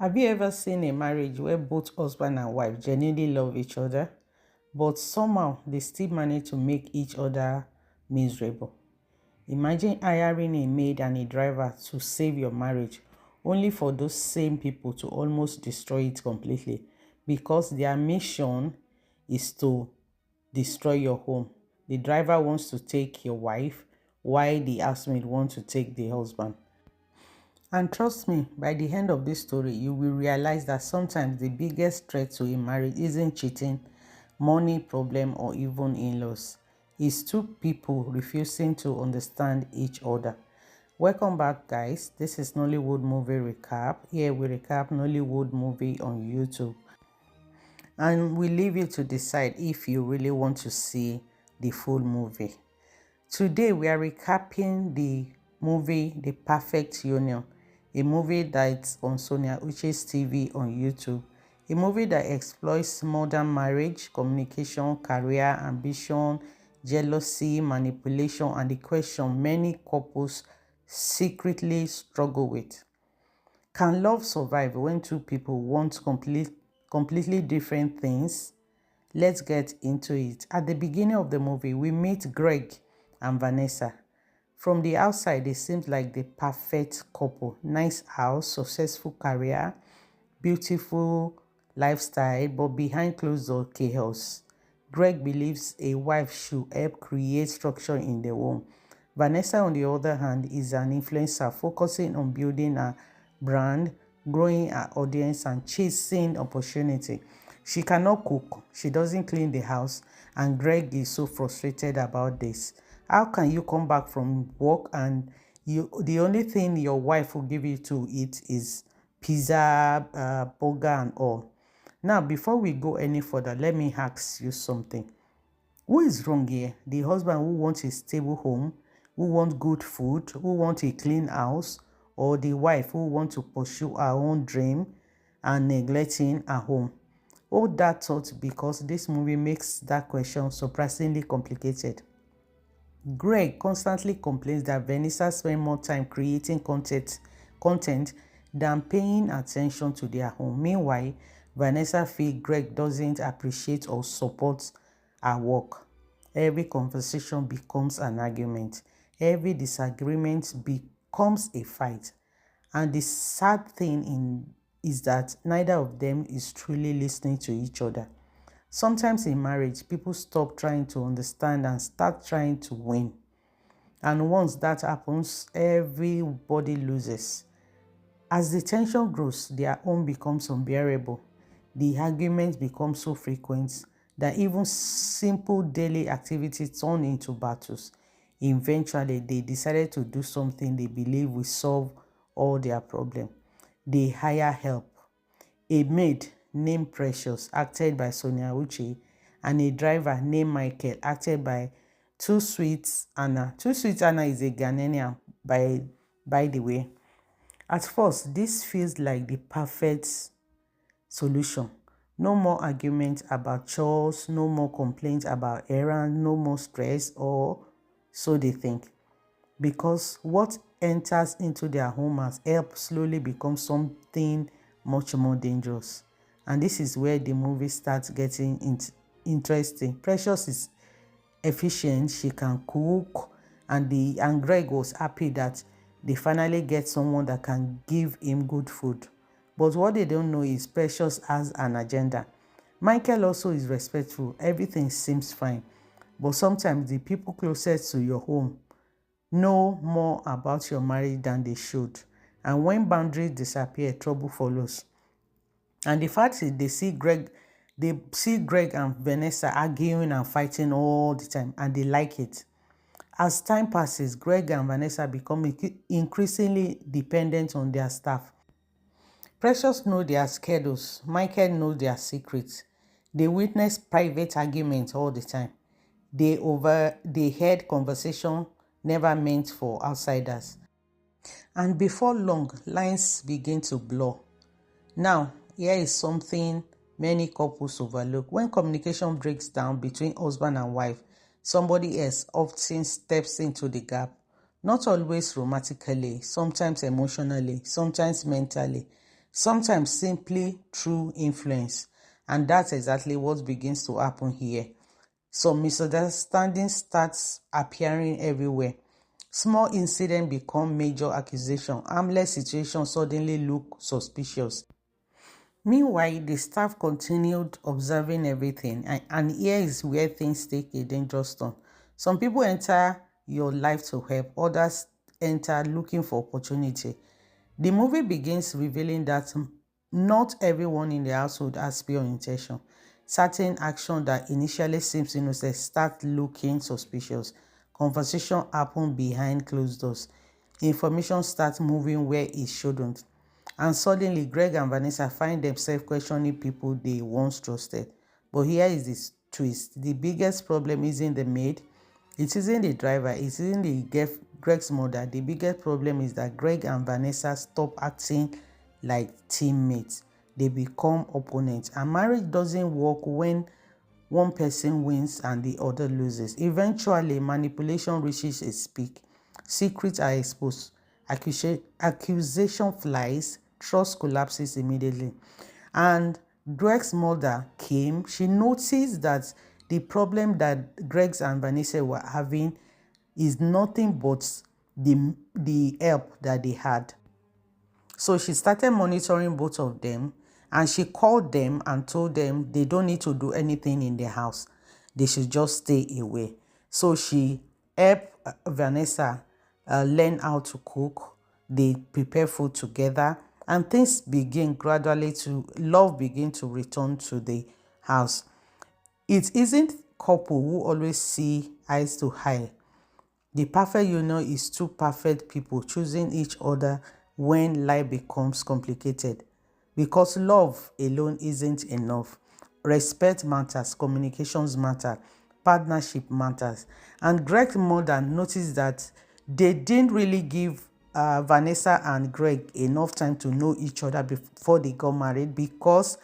Have you ever seen a marriage where both husband and wife genuinely love each other, but somehow they still manage to make each other miserable? Imagine hiring a maid and a driver to save your marriage, only for those same people to almost destroy it completely because their mission is to destroy your home. The driver wants to take your wife, while the housemaid wants to take the husband. And trust me, by the end of this story, you will realize that sometimes the biggest threat to a marriage isn't cheating, money problem, or even in-laws. It's two people refusing to understand each other. Welcome back, guys. This is Nollywood movie recap. Here we recap Nollywood movie on YouTube. And we leave you to decide if you really want to see the full movie. Today we are recapping the movie The Perfect Union, a movie that's on Sonia Uche's TV on YouTube, a movie that explores modern marriage, communication, career, ambition, jealousy, manipulation, and the question many couples secretly struggle with. Can love survive when two people want completely different things? Let's get into it. At the beginning of the movie, we meet Greg and Vanessa. From the outside, they seem like the perfect couple. Nice house, successful career, beautiful lifestyle, but behind closed door chaos. Greg believes a wife should help create structure in the home. Vanessa, on the other hand, is an influencer focusing on building a brand, growing her audience, and chasing opportunity. She cannot cook, she doesn't clean the house, and Greg is so frustrated about this. How can you come back from work and the only thing your wife will give you to eat is pizza, burger, and all? Now, before we go any further, let me ask you something. Who is wrong here? The husband who wants a stable home, who wants good food, who wants a clean house, or the wife who wants to pursue her own dream and neglecting her home? Hold that thought because this movie makes that question surprisingly complicated. Greg constantly complains that Vanessa spends more time creating content than paying attention to their home. Meanwhile, Vanessa feels Greg doesn't appreciate or support her work. Every conversation becomes an argument. Every disagreement becomes a fight. And the sad thing is that neither of them is truly listening to each other. Sometimes in marriage, people stop trying to understand and start trying to win. And once that happens, everybody loses. As the tension grows, their own becomes unbearable. The arguments become so frequent that even simple daily activities turn into battles. Eventually, they decided to do something they believe will solve all their problems. They hire help. A maid named Precious, acted by Sonia Uche, and a driver named Michael, acted by Too Sweet Anna. Too Sweet Anna is a Ghanaian, by the way. At first, this feels like the perfect solution. No more arguments about chores, no more complaints about errands, no more stress, or so they think. Because what enters into their home as help slowly becomes something much more dangerous. And this is where the movie starts getting interesting. Precious is efficient, she can cook, and Greg was happy that they finally get someone that can give him good food. But what they don't know is Precious has an agenda. Michael also is respectful. Everything seems fine. But sometimes the people closest to your home know more about your marriage than they should. And when boundaries disappear, trouble follows. And the fact is they see Greg and Vanessa arguing and fighting all the time, and they like it. As time passes, Greg and Vanessa become increasingly dependent on their staff. Precious know their schedules. Michael knows their secrets. They witness private arguments all the time. They heard conversation never meant for outsiders. And before long, lines begin to blur. Now, here is something many couples overlook. When communication breaks down between husband and wife, somebody else often steps into the gap. Not always romantically, sometimes emotionally, sometimes mentally, sometimes simply through influence. And that's exactly what begins to happen here. Some misunderstandings starts appearing everywhere. Small incidents become major accusation. Harmless situations suddenly look suspicious. Meanwhile, the staff continued observing everything, and here is where things take a dangerous turn. Some people enter your life to help, others enter looking for opportunity. The movie begins revealing that not everyone in the household has pure intention. Certain action that initially seems innocent start looking suspicious. Conversation happen behind closed doors. Information starts moving where it shouldn't. And suddenly, Greg and Vanessa find themselves questioning people they once trusted. But here is this twist. The biggest problem isn't the maid, it isn't the driver, it isn't Greg's mother. The biggest problem is that Greg and Vanessa stop acting like teammates. They become opponents. And marriage doesn't work when one person wins and the other loses. Eventually, manipulation reaches its peak. Secrets are exposed. Accusation flies. Trust collapses immediately. And Greg's mother came. She noticed that the problem that Greg's and Vanessa were having is nothing but the help that they had. So she started monitoring both of them, and she called them and told them they don't need to do anything in the house. They should just stay away. So she helped Vanessa learn how to cook. They prepare food together, and things begin gradually to love begin to return to the house. It isn't couple who always see eyes to eye. The perfect union is two perfect people choosing each other when life becomes complicated. Because love alone isn't enough. Respect matters, communications matter, partnership matters. And Greg's mother noticed that they didn't really give Vanessa and Greg enough time to know each other before they got married, because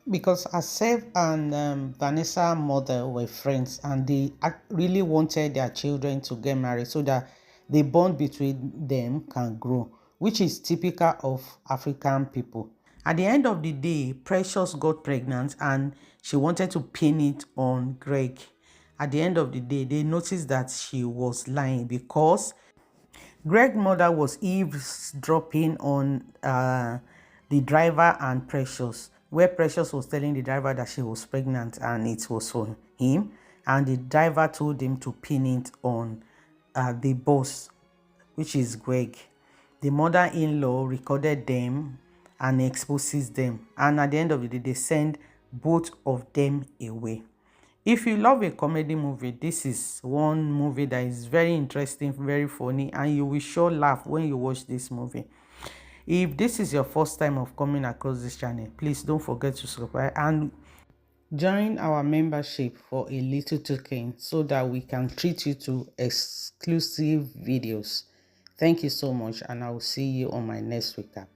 Asef and Vanessa mother were friends, and they really wanted their children to get married so that the bond between them can grow, which is typical of African people. At the end of the day, Precious got pregnant and she wanted to pin it on Greg. At the end of the day, they noticed that she was lying because Greg's mother was eavesdropping on the driver and Precious, where Precious was telling the driver that she was pregnant and it was for him, and the driver told him to pin it on the boss, which is Greg. The mother-in-law recorded them and exposes them, and at the end of the day, they send both of them away. If you love a comedy movie, this is one movie that is very interesting, very funny, and you will sure laugh when you watch this movie. If this is your first time of coming across this channel, please don't forget to subscribe and join our membership for a little token so that we can treat you to exclusive videos. Thank you so much, and I will see you on my next recap.